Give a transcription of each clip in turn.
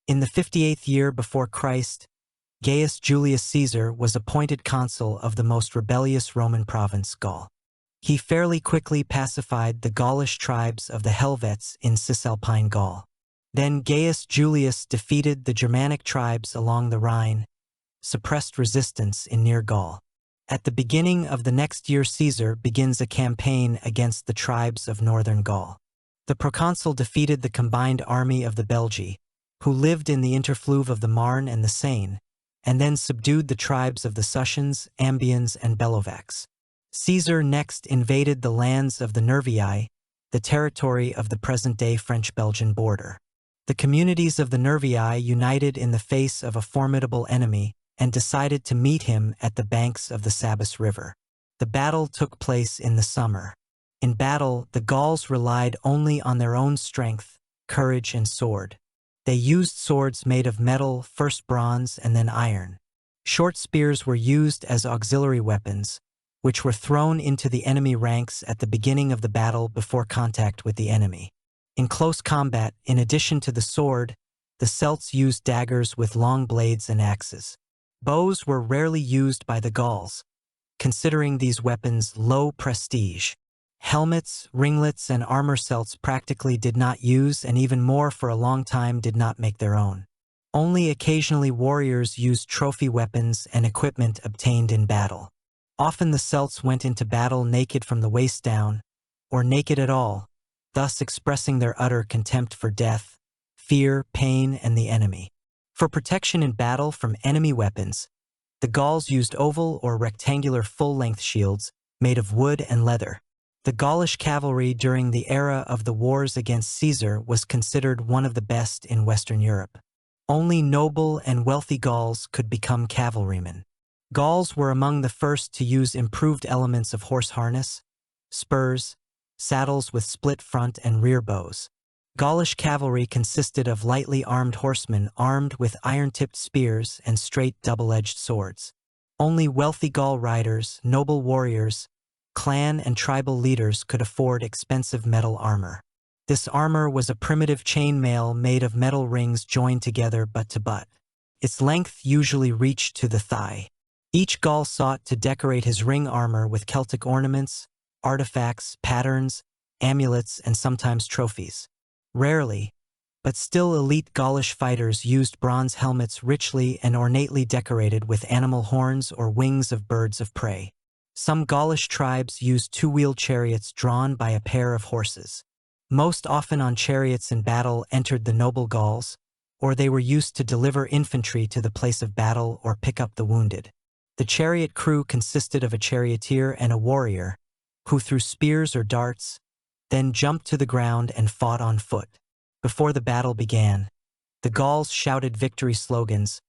In the 58th year before Christ, Gaius Julius Caesar was appointed consul of the most rebellious Roman province, Gaul. He fairly quickly pacified the Gaulish tribes of the Helvets in Cisalpine Gaul. Then Gaius Julius defeated the Germanic tribes along the Rhine, suppressed resistance in Near Gaul. At the beginning of the next year, Caesar begins a campaign against the tribes of Northern Gaul. The proconsul defeated the combined army of the Belgae, who lived in the interfluve of the Marne and the Seine, and then subdued the tribes of the Sussiones, Ambians and Bellovacs. Caesar next invaded the lands of the Nervii, the territory of the present-day French-Belgian border. The communities of the Nervii united in the face of a formidable enemy and decided to meet him at the banks of the Sabus River. The battle took place in the summer. In battle, the Gauls relied only on their own strength, courage, and sword. They used swords made of metal, first bronze and then iron. Short spears were used as auxiliary weapons, which were thrown into the enemy ranks at the beginning of the battle before contact with the enemy. In close combat, in addition to the sword, the Celts used daggers with long blades and axes. Bows were rarely used by the Gauls, considering these weapons low prestige. Helmets, ringlets, and armor Celts practically did not use, and even more for a long time did not make their own. Only occasionally warriors used trophy weapons and equipment obtained in battle. Often the Celts went into battle naked from the waist down, or naked at all, thus expressing their utter contempt for death, fear, pain, and the enemy. For protection in battle from enemy weapons, the Gauls used oval or rectangular full-length shields made of wood and leather. The Gaulish cavalry during the era of the wars against Caesar was considered one of the best in Western Europe. Only noble and wealthy Gauls could become cavalrymen. Gauls were among the first to use improved elements of horse harness, spurs, saddles with split front and rear bows. Gaulish cavalry consisted of lightly armed horsemen armed with iron-tipped spears and straight double-edged swords. Only wealthy Gaul riders, noble warriors, clan and tribal leaders could afford expensive metal armor. This armor was a primitive chainmail made of metal rings joined together butt to butt. Its length usually reached to the thigh. Each Gaul sought to decorate his ring armor with Celtic ornaments, artifacts, patterns, amulets, and sometimes trophies. Rarely, but still elite Gaulish fighters used bronze helmets richly and ornately decorated with animal horns or wings of birds of prey. Some Gaulish tribes used two-wheeled chariots drawn by a pair of horses. Most often on chariots in battle entered the noble Gauls, or they were used to deliver infantry to the place of battle or pick up the wounded. The chariot crew consisted of a charioteer and a warrior, who threw spears or darts, then jumped to the ground and fought on foot. Before the battle began, the Gauls shouted victory slogans,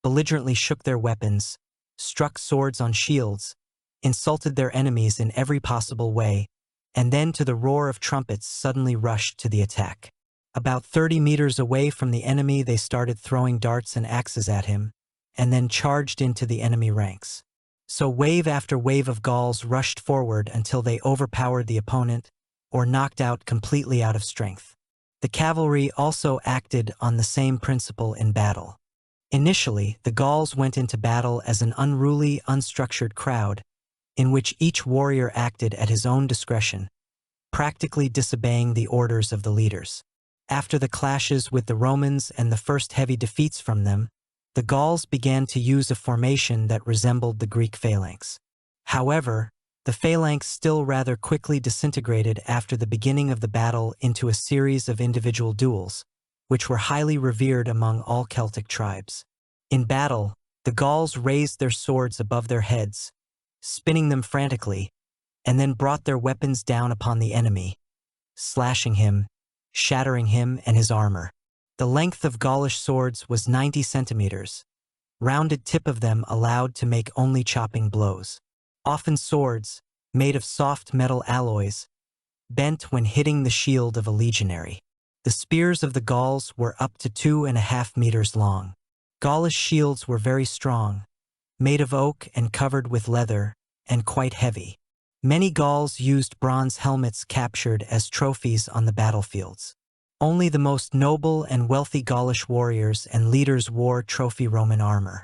belligerently shook their weapons, struck swords on shields, insulted their enemies in every possible way, and then to the roar of trumpets suddenly rushed to the attack. About 30 meters away from the enemy they started throwing darts and axes at him, and then charged into the enemy ranks. So wave after wave of Gauls rushed forward until they overpowered the opponent or knocked out completely out of strength. The cavalry also acted on the same principle in battle. Initially, the Gauls went into battle as an unruly, unstructured crowd, in which each warrior acted at his own discretion, practically disobeying the orders of the leaders. After the clashes with the Romans and the first heavy defeats from them, the Gauls began to use a formation that resembled the Greek phalanx. However, the phalanx still rather quickly disintegrated after the beginning of the battle into a series of individual duels, which were highly revered among all Celtic tribes. In battle, the Gauls raised their swords above their heads, spinning them frantically, and then brought their weapons down upon the enemy, slashing him, shattering him and his armor. The length of Gaulish swords was 90 centimeters, rounded tip of them allowed to make only chopping blows. Often swords, made of soft metal alloys, bent when hitting the shield of a legionary. The spears of the Gauls were up to 2.5 meters long. Gaulish shields were very strong, made of oak and covered with leather, and quite heavy. Many Gauls used bronze helmets captured as trophies on the battlefields. Only the most noble and wealthy Gaulish warriors and leaders wore trophy Roman armor.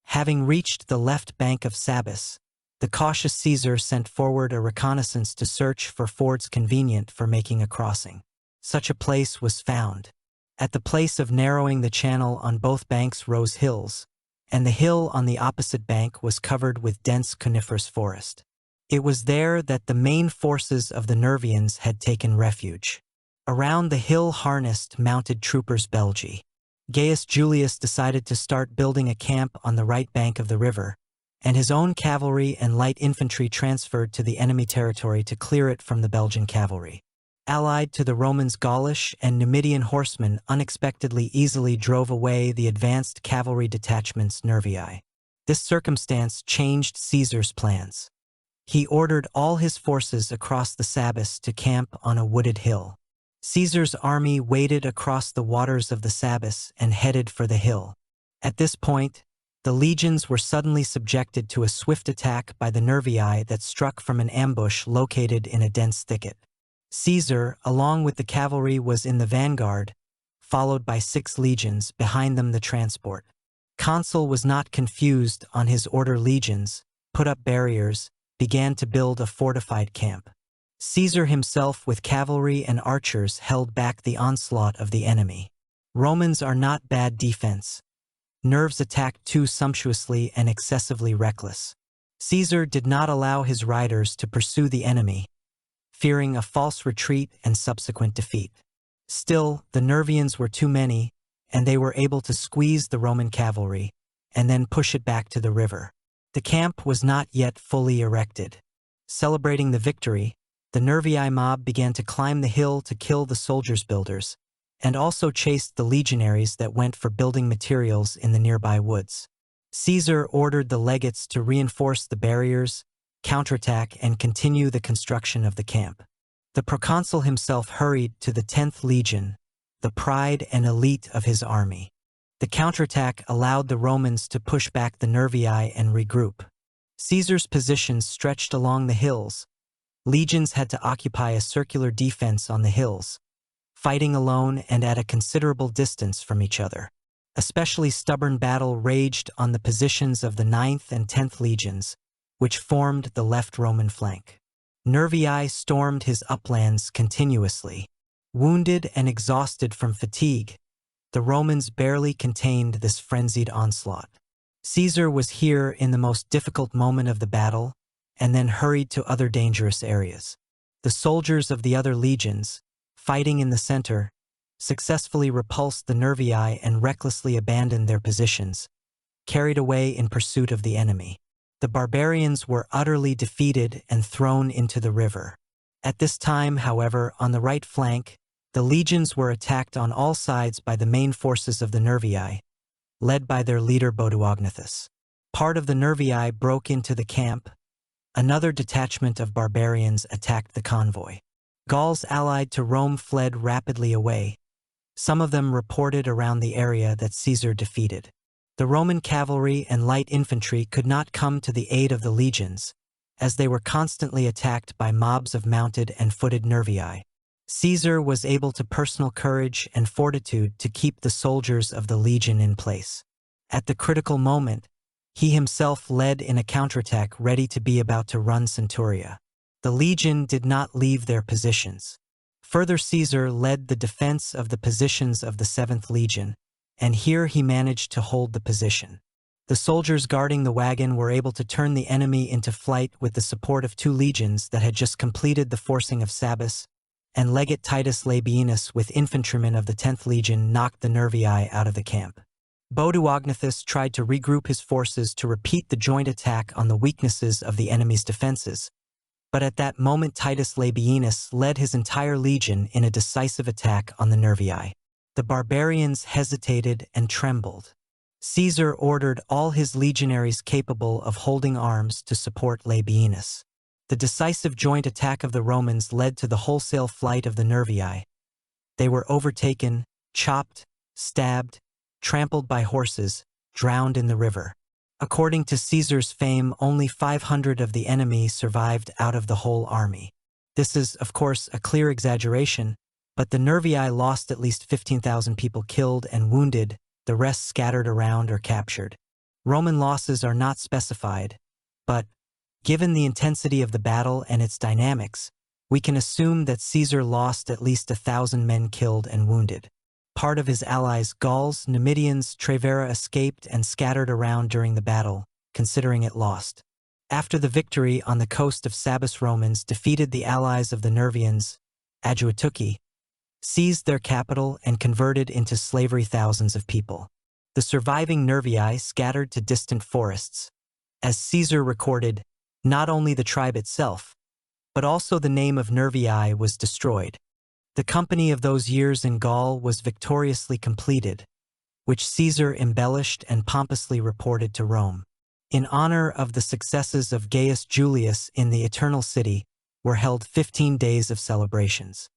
Having reached the left bank of Sabis, the cautious Caesar sent forward a reconnaissance to search for fords convenient for making a crossing. Such a place was found. At the place of narrowing the channel on both banks rose hills, and the hill on the opposite bank was covered with dense coniferous forest. It was there that the main forces of the Nervians had taken refuge. Around the hill harnessed mounted troopers Belgae. Gaius Julius decided to start building a camp on the right bank of the river, and his own cavalry and light infantry transferred to the enemy territory to clear it from the Belgian cavalry. Allied to the Romans, Gaulish and Numidian horsemen unexpectedly easily drove away the advanced cavalry detachments Nervii. This circumstance changed Caesar's plans. He ordered all his forces across the Sabis to camp on a wooded hill. Caesar's army waded across the waters of the Sabis and headed for the hill. At this point, the legions were suddenly subjected to a swift attack by the Nervii that struck from an ambush located in a dense thicket. Caesar, along with the cavalry, was in the vanguard, followed by 6 legions, behind them the transport. Consul was not confused on his order. Legions put up barriers, began to build a fortified camp. Caesar himself with cavalry and archers held back the onslaught of the enemy. Romans are not bad defense. Nerves attacked too sumptuously and excessively reckless. Caesar did not allow his riders to pursue the enemy, fearing a false retreat and subsequent defeat. Still, the Nervians were too many, and they were able to squeeze the Roman cavalry and then push it back to the river. The camp was not yet fully erected. Celebrating the victory, the Nervii mob began to climb the hill to kill the soldiers builders, and also chased the legionaries that went for building materials in the nearby woods. Caesar ordered the legates to reinforce the barriers, counterattack, and continue the construction of the camp. The proconsul himself hurried to the 10th Legion, the pride and elite of his army. The counterattack allowed the Romans to push back the Nervii and regroup. Caesar's positions stretched along the hills. Legions had to occupy a circular defense on the hills, fighting alone and at a considerable distance from each other. Especially stubborn battle raged on the positions of the 9th and 10th legions, which formed the left Roman flank. Nervii stormed his uplands continuously. Wounded and exhausted from fatigue, the Romans barely contained this frenzied onslaught. Caesar was here in the most difficult moment of the battle, and then hurried to other dangerous areas. The soldiers of the other legions, fighting in the center, successfully repulsed the Nervii and recklessly abandoned their positions, carried away in pursuit of the enemy. The barbarians were utterly defeated and thrown into the river. At this time, however, on the right flank, the legions were attacked on all sides by the main forces of the Nervii, led by their leader Boduognathus. Part of the Nervii broke into the camp. Another detachment of barbarians attacked the convoy. Gauls allied to Rome fled rapidly away. Some of them reported around the area that Caesar defeated. The Roman cavalry and light infantry could not come to the aid of the legions, as they were constantly attacked by mobs of mounted and footed Nervii. Caesar was able to personal courage and fortitude to keep the soldiers of the legion in place. At the critical moment, he himself led in a counterattack ready to be about to run Centuria. The legion did not leave their positions. Further, Caesar led the defense of the positions of the 7th Legion, and here he managed to hold the position. The soldiers guarding the wagon were able to turn the enemy into flight with the support of 2 legions that had just completed the forcing of Sabis, and Legate Titus Labienus with infantrymen of the 10th Legion knocked the Nervii out of the camp. Boduognathus tried to regroup his forces to repeat the joint attack on the weaknesses of the enemy's defenses, but at that moment Titus Labienus led his entire legion in a decisive attack on the Nervii. The barbarians hesitated and trembled. Caesar ordered all his legionaries capable of holding arms to support Labienus. The decisive joint attack of the Romans led to the wholesale flight of the Nervii. They were overtaken, chopped, stabbed, trampled by horses, drowned in the river. According to Caesar's fame, only 500 of the enemy survived out of the whole army. This is, of course, a clear exaggeration, But the Nervii lost at least 15,000 people killed and wounded, the rest scattered around or captured. Roman losses are not specified, but, given the intensity of the battle and its dynamics, we can assume that Caesar lost at least 1,000 men killed and wounded. Part of his allies, Gauls, Numidians, Trevera, escaped and scattered around during the battle, considering it lost. After the victory on the coast of Sabus, Romans defeated the allies of the Nervians, Aduatuci, seized their capital and converted into slavery thousands of people. The surviving Nervii scattered to distant forests. As Caesar recorded, not only the tribe itself, but also the name of Nervii was destroyed. The company of those years in Gaul was victoriously completed, which Caesar embellished and pompously reported to Rome. In honor of the successes of Gaius Julius in the Eternal City, were held 15 days of celebrations.